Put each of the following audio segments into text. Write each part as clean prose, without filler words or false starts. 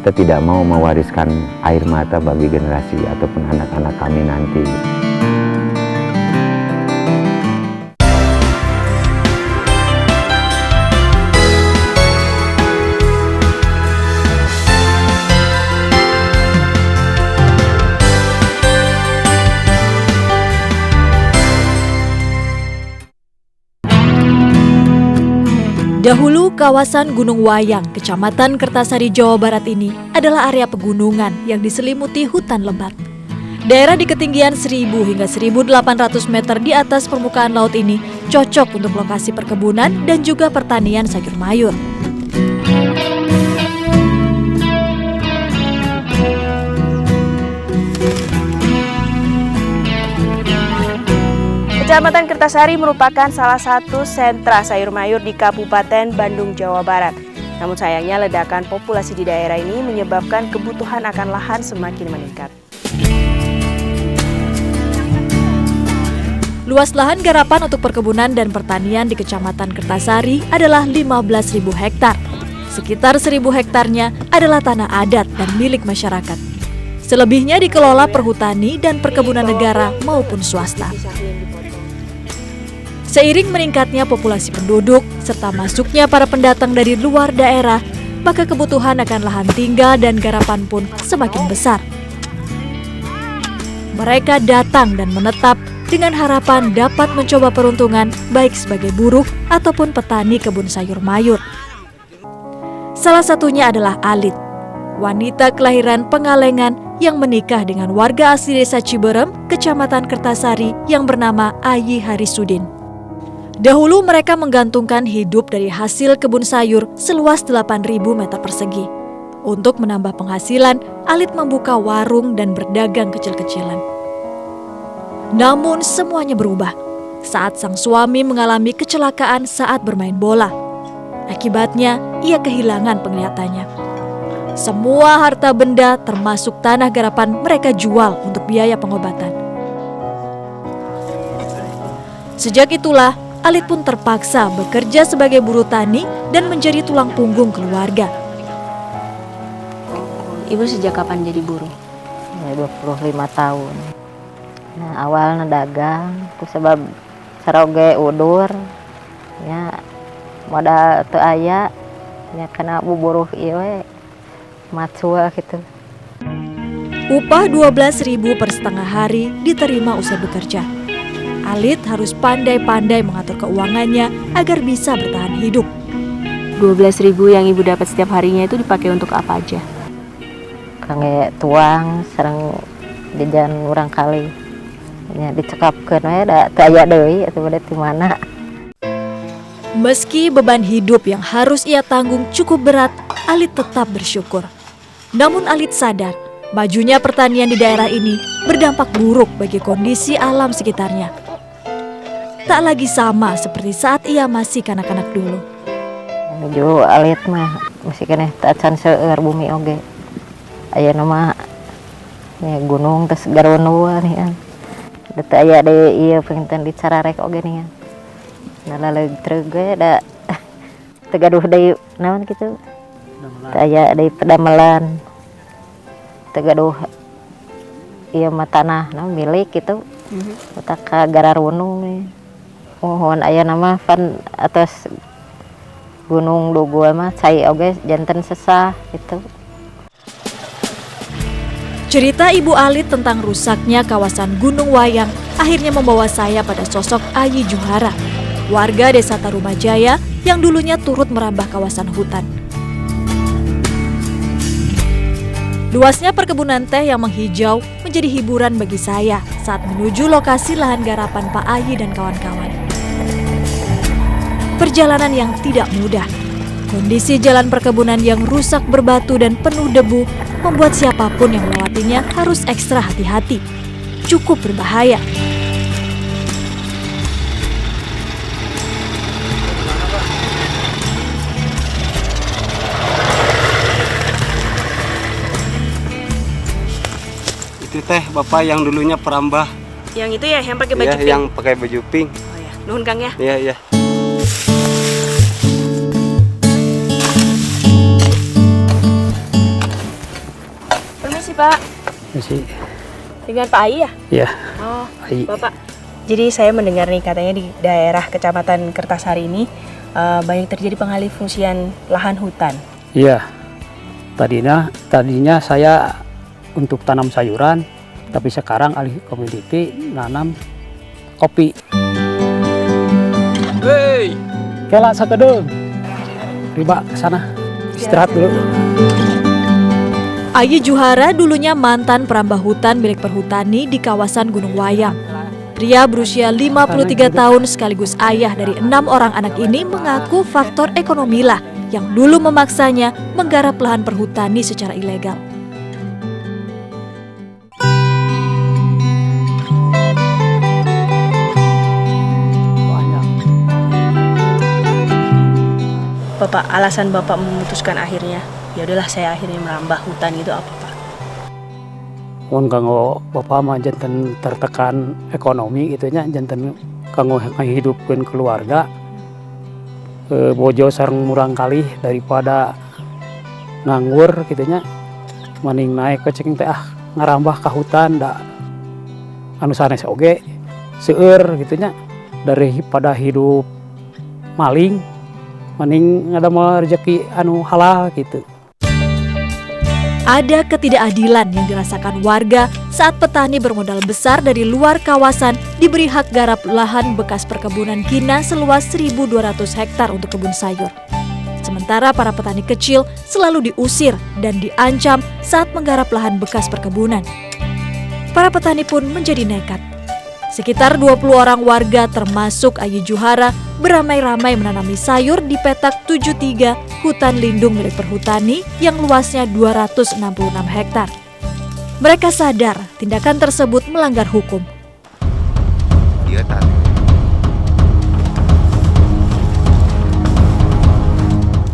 kita tidak mau mewariskan air mata bagi generasi ataupun anak-anak kami nanti. Dahulu kawasan Gunung Wayang, Kecamatan Kertasari, Jawa Barat ini adalah area pegunungan yang diselimuti hutan lebat. Daerah di ketinggian 1000 hingga 1800 meter di atas permukaan laut ini cocok untuk lokasi perkebunan dan juga pertanian sayur mayur. Kecamatan Kertasari merupakan salah satu sentra sayur mayur di Kabupaten Bandung, Jawa Barat. Namun sayangnya ledakan populasi di daerah ini menyebabkan kebutuhan akan lahan semakin meningkat. Luas lahan garapan untuk perkebunan dan pertanian di Kecamatan Kertasari adalah 15.000 hektar. Sekitar 1.000 hektarnya adalah tanah adat dan milik masyarakat. Selebihnya dikelola perhutani dan perkebunan negara maupun swasta. Seiring meningkatnya populasi penduduk serta masuknya para pendatang dari luar daerah, maka kebutuhan akan lahan tinggal dan garapan pun semakin besar. Mereka datang dan menetap dengan harapan dapat mencoba peruntungan baik sebagai buruh ataupun petani kebun sayur mayur. Salah satunya adalah Alit, wanita kelahiran Pengalengan yang menikah dengan warga asli desa Ciberem, Kecamatan Kertasari yang bernama Ayi Harisudin. Dahulu mereka menggantungkan hidup dari hasil kebun sayur seluas 8.000 meter persegi. Untuk menambah penghasilan, Alit membuka warung dan berdagang kecil-kecilan. Namun semuanya berubah saat sang suami mengalami kecelakaan saat bermain bola. Akibatnya, ia kehilangan penglihatannya. Semua harta benda termasuk tanah garapan mereka jual untuk biaya pengobatan. Sejak itulah, Alit pun terpaksa bekerja sebagai buruh tani dan menjadi tulang punggung keluarga. Ibu sejak kapan jadi buruh? 25 tahun. Nah, awalnya dagang, sebab saroge udur, ya modal teu aya, ya kena buburuh ieu we macua gitu. Upah 12.000 per setengah hari diterima usai bekerja. Alit harus pandai-pandai mengatur keuangannya agar bisa bertahan hidup. 12.000 yang ibu dapat setiap harinya itu dipakai untuk apa aja? Kangge tuang, sareng jajan urang kali. Ya dicekapkeun we da teu aya deui atuh bade ti mana. Meski beban hidup yang harus ia tanggung cukup berat, Alit tetap bersyukur. Namun Alit sadar, majunya pertanian di daerah ini berdampak buruk bagi kondisi alam sekitarnya. Tak lagi sama seperti saat ia masih kanak-kanak dulu. Menuju Alit mah masih keneh tacan seueur bumi oge. Ayeuna mah ya gunung tes garwanua nih kan. Da teu aya deui ieu penginten dicararek oge nih kan. Da laleug treug ge da teu gaduh deui naon kitu. Teu aya deui pedamelan. Teu gaduh ieu mah tanah naon milik kitu. Eta ka gararunung nih. Mohon aya nama pan atas Gunung Dugu mah cai oge janten sesah gitu. Cerita Ibu Alit tentang rusaknya kawasan Gunung Wayang akhirnya membawa saya pada sosok Ayi Juhara, warga desa Tarumajaya yang dulunya turut merambah kawasan hutan. Luasnya perkebunan teh yang menghijau menjadi hiburan bagi saya saat menuju lokasi lahan garapan Pak Ayi dan kawan-kawan. Perjalanan yang tidak mudah. Kondisi jalan perkebunan yang rusak berbatu dan penuh debu membuat siapapun yang melewatinya harus ekstra hati-hati. Cukup berbahaya. Itu teh bapak yang dulunya perambah. Yang itu ya, yang pakai baju Ya, pink? yang pakai baju pink. Oh ya, nuhun Kang ya. Iya, iya. Pak. Masih. Dengan Pak Ai ya? Iya. Oh, Ai. Bapak. Jadi saya mendengar nih katanya di daerah Kecamatan Kertasari ini banyak terjadi pengalih fungsian lahan hutan. Iya. Tadinya saya untuk tanam sayuran, tapi sekarang alih komoditi nanam kopi. Hei, kela sakedeng. Riba ke sana. Istirahat dulu. Ayi Juhara dulunya mantan perambah hutan milik perhutani di kawasan Gunung Wayang. Pria berusia 53 tahun sekaligus ayah dari 6 orang anak ini mengaku faktor ekonomilah yang dulu memaksanya menggarap lahan perhutani secara ilegal. Bapak, alasan Bapak memutuskan akhirnya, ya udahlah saya akhirnya merambah hutan itu apa, Pak? Mun kanggo bapak mah janten tertekan ekonomi gitu nya, janten kanggo ngahidupkeun keluarga. Bojo sareng murang kali daripada nganggur gitu nya. Mending naik ke cing teh ngarambah ka hutan da anu sanes oge seueur gitu nya, daripada hidup maling mending ngadamel rezeki anu halal gitu. Ada ketidakadilan yang dirasakan warga saat petani bermodal besar dari luar kawasan diberi hak garap lahan bekas perkebunan kina seluas 1.200 hektar untuk kebun sayur. Sementara para petani kecil selalu diusir dan diancam saat menggarap lahan bekas perkebunan. Para petani pun menjadi nekat. Sekitar 20 orang warga termasuk Ayi Juhara beramai-ramai menanami sayur di petak 73 hutan lindung milik perhutani yang luasnya 266 hektar. Mereka sadar tindakan tersebut melanggar hukum.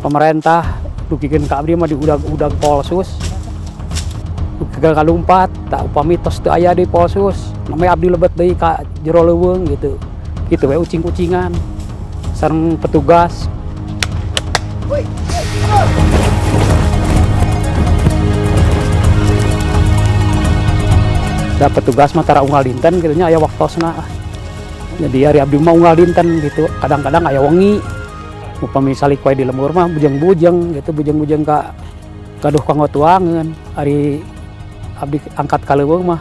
Pemerintah dugikeun ka abdi mah di udag-udag Polsus. Gagal kalumpat, tak upami tos teu aya di Polsus. Namanya abdi lebet deui ka jero leuweung gitu. Kitu we ucing-ucingan sareng petugas. Da petugas mah tara unggal dinten kitu nya aya waktosna. Jadi hari abdi mah unggal dinten gitu. Kadang-kadang aya wengi. Upami salik wae di lembur mah bujeng-bujeng gitu, bujeng-bujeng ka gaduh kanggo tuangeun. Ari abdi angkat ka leuweung mah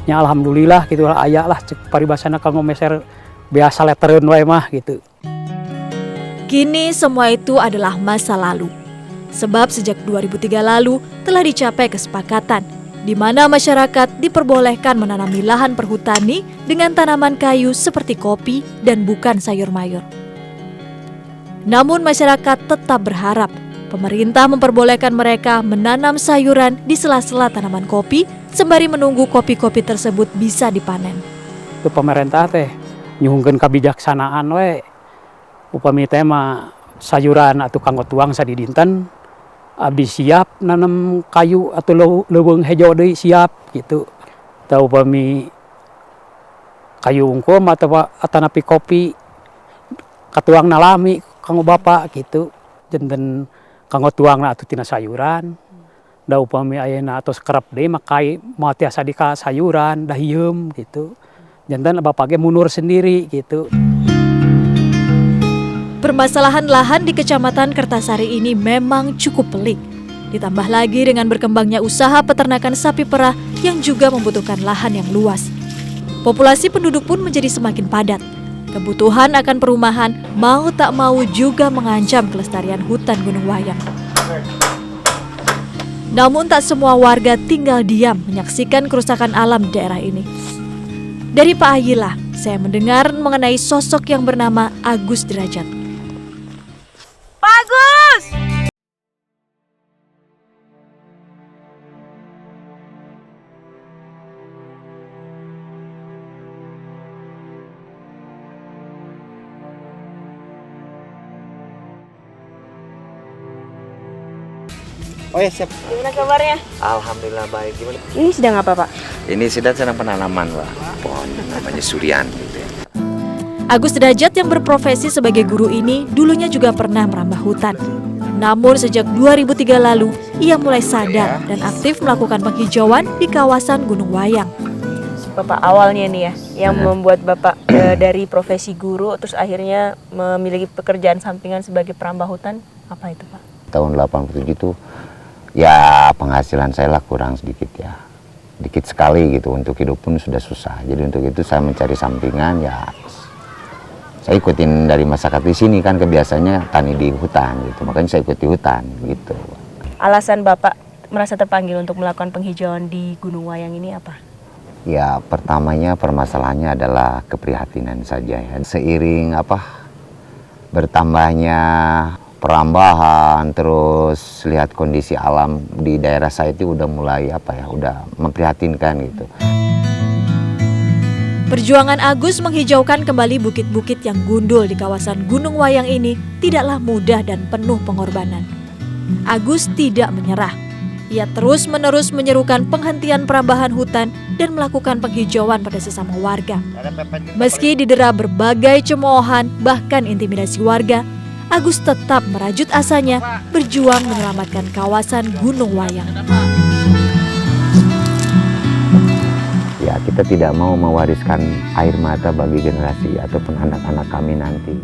nya alhamdulillah gitu lah aya lah cek paribasana kanggo meser biasa letereun wae mah gitu. Kini semua itu adalah masa lalu. Sebab sejak 2003 lalu telah dicapai kesepakatan di mana masyarakat diperbolehkan menanami lahan perhutani dengan tanaman kayu seperti kopi dan bukan sayur mayur. Namun masyarakat tetap berharap pemerintah memperbolehkan mereka menanam sayuran di sela-sela tanaman kopi sembari menunggu kopi-kopi tersebut bisa dipanen. Itu pemerintah teh nyuhungkeun kabijaksanaan we. Upami teh mah sayuran atau kanggo tuang sadi dinten abdi siap nanam kayu atau leuweung hejo deui siap gitu. Tah upami kayu ungkum atau atanapi kopi katuang nalami kanggo bapak gitu. Janten kanggo tuangna atuh tina sayuran. Da upami ayeuna tos kerep deui makai moal tiasa di ka sayuran da hieum gitu. Janten bapak ge mundur sendiri gitu. Permasalahan lahan di Kecamatan Kertasari ini memang cukup pelik. Ditambah lagi dengan berkembangnya usaha peternakan sapi perah yang juga membutuhkan lahan yang luas. Populasi penduduk pun menjadi semakin padat. Kebutuhan akan perumahan mau tak mau juga mengancam kelestarian hutan Gunung Wayang. Namun tak semua warga tinggal diam menyaksikan kerusakan alam di daerah ini. Dari Pak Ayilah, saya mendengar mengenai sosok yang bernama Agus Derajat. Pak Agus! Oh ya siap. Gimana kabarnya? Alhamdulillah baik. Gimana? Ini sedang apa, Pak? Ini sedang penanaman, Pak. Pohon namanya Surian gitu ya. Agus Derajat yang berprofesi sebagai guru ini dulunya juga pernah merambah hutan. Namun sejak 2003 lalu, ia mulai sadar dan aktif melakukan penghijauan di kawasan Gunung Wayang. Bapak awalnya nih ya, yang membuat Bapak dari profesi guru terus akhirnya memiliki pekerjaan sampingan sebagai perambah hutan, apa itu Pak? Tahun 87 itu ya penghasilan saya lah kurang sedikit ya. Dikit sekali gitu, untuk hidup pun sudah susah. Jadi untuk itu saya mencari sampingan ya. Saya ikutin dari masyarakat di sini kan kebiasaannya tani di hutan gitu. Makanya saya ikut di hutan gitu. Alasan Bapak merasa terpanggil untuk melakukan penghijauan di Gunung Wayang ini apa? Ya pertamanya permasalahannya adalah keprihatinan saja ya. Seiring bertambahnya perambahan, terus lihat kondisi alam di daerah saya itu udah mulai udah memprihatinkan gitu. Perjuangan Agus menghijaukan kembali bukit-bukit yang gundul di kawasan Gunung Wayang ini tidaklah mudah dan penuh pengorbanan. Agus tidak menyerah. Ia terus-menerus menyerukan penghentian perambahan hutan dan melakukan penghijauan pada sesama warga. Meski didera berbagai cemoohan bahkan intimidasi warga, Agus tetap merajut asanya berjuang menyelamatkan kawasan Gunung Wayang. Ya kita tidak mau mewariskan air mata bagi generasi ataupun anak-anak kami nanti.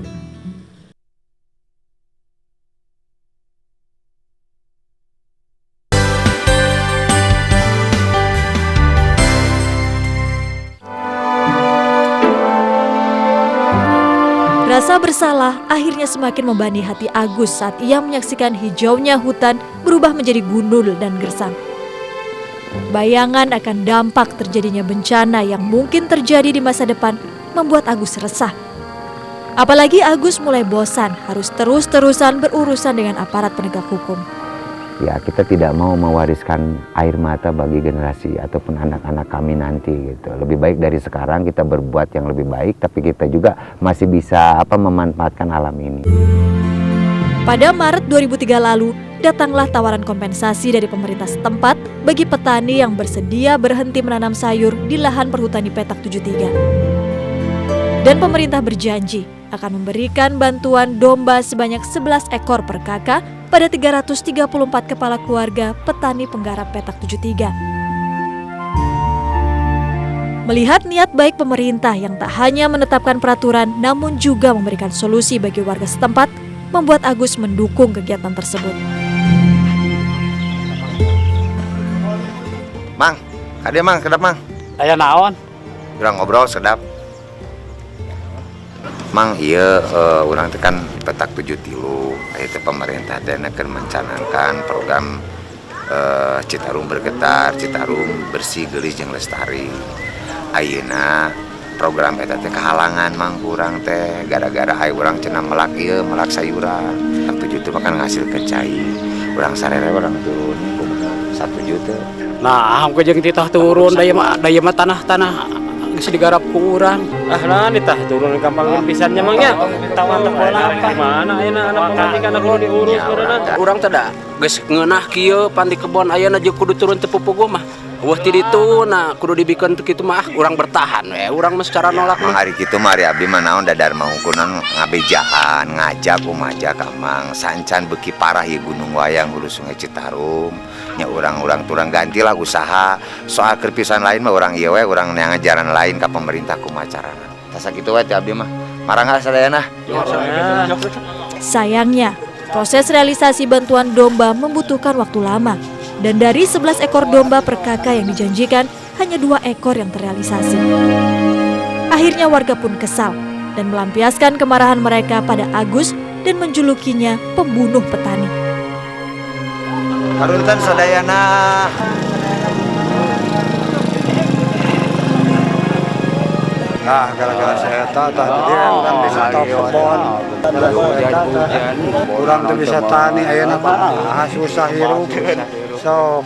Rasa bersalah akhirnya semakin membani hati Agus saat ia menyaksikan hijaunya hutan berubah menjadi gundul dan gersang. Bayangan akan dampak terjadinya bencana yang mungkin terjadi di masa depan membuat Agus resah. Apalagi Agus mulai bosan harus terus-terusan berurusan dengan aparat penegak hukum. Ya kita tidak mau mewariskan air mata bagi generasi ataupun anak-anak kami nanti gitu. Lebih baik dari sekarang kita berbuat yang lebih baik, tapi kita juga masih bisa memanfaatkan alam ini. Pada Maret 2003 lalu, datanglah tawaran kompensasi dari pemerintah setempat bagi petani yang bersedia berhenti menanam sayur di lahan perhutani petak 73. Dan pemerintah berjanji akan memberikan bantuan domba sebanyak 11 ekor per kakak pada 334 kepala keluarga petani penggarap petak 73. Melihat niat baik pemerintah yang tak hanya menetapkan peraturan namun juga memberikan solusi bagi warga setempat, membuat Agus mendukung kegiatan tersebut. Mang, ada Mang, kedap Mang. Aya naon? Urang ngobrol sedap. Mang, iya urang teh kan petak 73. Itu pemerintah teh akan mencanangkan program Citarum Bergetar, Citarum Bersih Gelis jeung Lestari. Ayeuna program eta teh kehalangan Mang urang teh gara-gara aya urang cenah melak ieu, melak sayuran. 1 juta makan ngasil kecai. Urang sarere urang turun 1 juta. Nah, angko jeung titah turun daya mah tanah-tanah geus digarap ku urang. Ah nah tah turun gampang pisannya Mang nya. Tawan teu apa. Mana ayeuna anak pemajikan kudu diurus urang. Urang teh da geus ngeunah kieu panti kebon ayeuna jeung kudu turun teu pupuguh mah. Wah ti ditu nah kudu dibikeun teu kitu mah urang bertahan we. Urang mah secara nolak mah. Hari kitu mah ari abdi mah naon dadar mah hukunan ngabejahan, ngajak umaja ka Mang. Sancan beuki parah ieu Gunung Wayang hulu Sungai Citarum. Nya urang-urang turang gantilah usaha. Soal kerpisan lain mah urang ieu we urang neangan jalan lain ka pemerintah kumaha carana. Tah sakitu we ti abdi mah. Marangga sadayana. Sayangnya, proses realisasi bantuan domba membutuhkan waktu lama. Dan dari 11 ekor domba per kakak yang dijanjikan, hanya 2 ekor yang terrealisasi. Akhirnya warga pun kesal dan melampiaskan kemarahan mereka pada Agus dan menjulukinya pembunuh petani. Harunten sadayana. Nah, gara-gara saya tah kan bisa top kebon. Kurang tuh bisa tani ayeuna mah susah hirup. So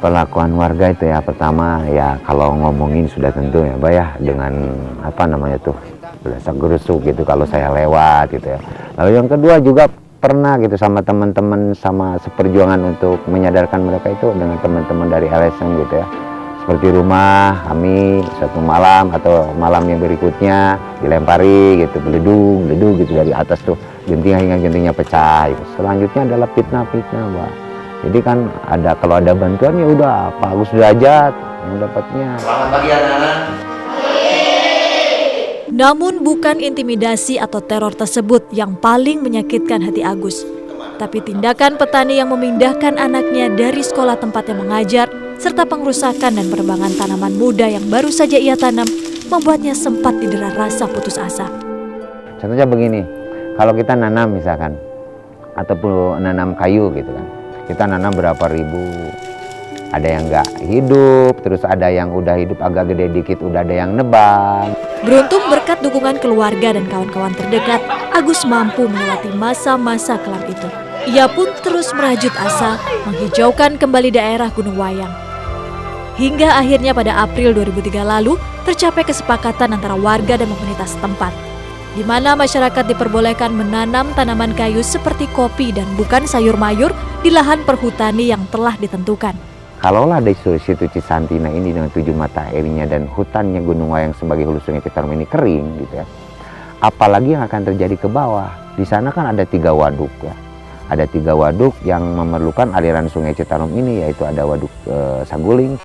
Perlakuan warga itu ya pertama ya kalau ngomongin sudah tentu ya Mbak ya dengan berasa gerusuk gitu kalau saya lewat gitu ya. Lalu yang kedua juga pernah gitu sama teman-teman sama seperjuangan untuk menyadarkan mereka itu dengan teman-teman dari LSM gitu ya. Seperti rumah kami satu malam atau malam yang berikutnya dilempari gitu beledung gitu dari atas tuh gentingnya pecah. Selanjutnya adalah fitnah-fitnah, Mbak. Jadi kan kalau ada bantuan ya udah Pak Agus Derajat yang dapatnya. Selamat pagi anak-anak. Namun bukan intimidasi atau teror tersebut yang paling menyakitkan hati Agus, tapi tindakan petani yang memindahkan anaknya dari sekolah tempatnya mengajar serta pengrusakan dan penebangan tanaman muda yang baru saja ia tanam membuatnya sempat didera rasa putus asa. Contohnya begini, kalau kita nanam misalkan ataupun nanam kayu gitu kan, kita nanam berapa ribu, ada yang nggak hidup, terus ada yang udah hidup agak gede dikit, udah ada yang nebang. Beruntung berkat dukungan keluarga dan kawan-kawan terdekat, Agus mampu melewati masa-masa kelam itu. Ia pun terus merajut asa menghijaukan kembali daerah Gunung Wayang. Hingga akhirnya pada April 2003 lalu tercapai kesepakatan antara warga dan pemerintah setempat, di mana masyarakat diperbolehkan menanam tanaman kayu seperti kopi dan bukan sayur mayur di lahan perhutani yang telah ditentukan. Kalaulah di situ Cisantina ini dengan 7 mata airnya dan hutannya Gunung Wayang sebagai hulu Sungai Citarum ini kering gitu ya, apalagi yang akan terjadi ke bawah. Di sana kan ada 3 waduk ya, ada 3 waduk yang memerlukan aliran Sungai Citarum ini, yaitu ada waduk Saguling,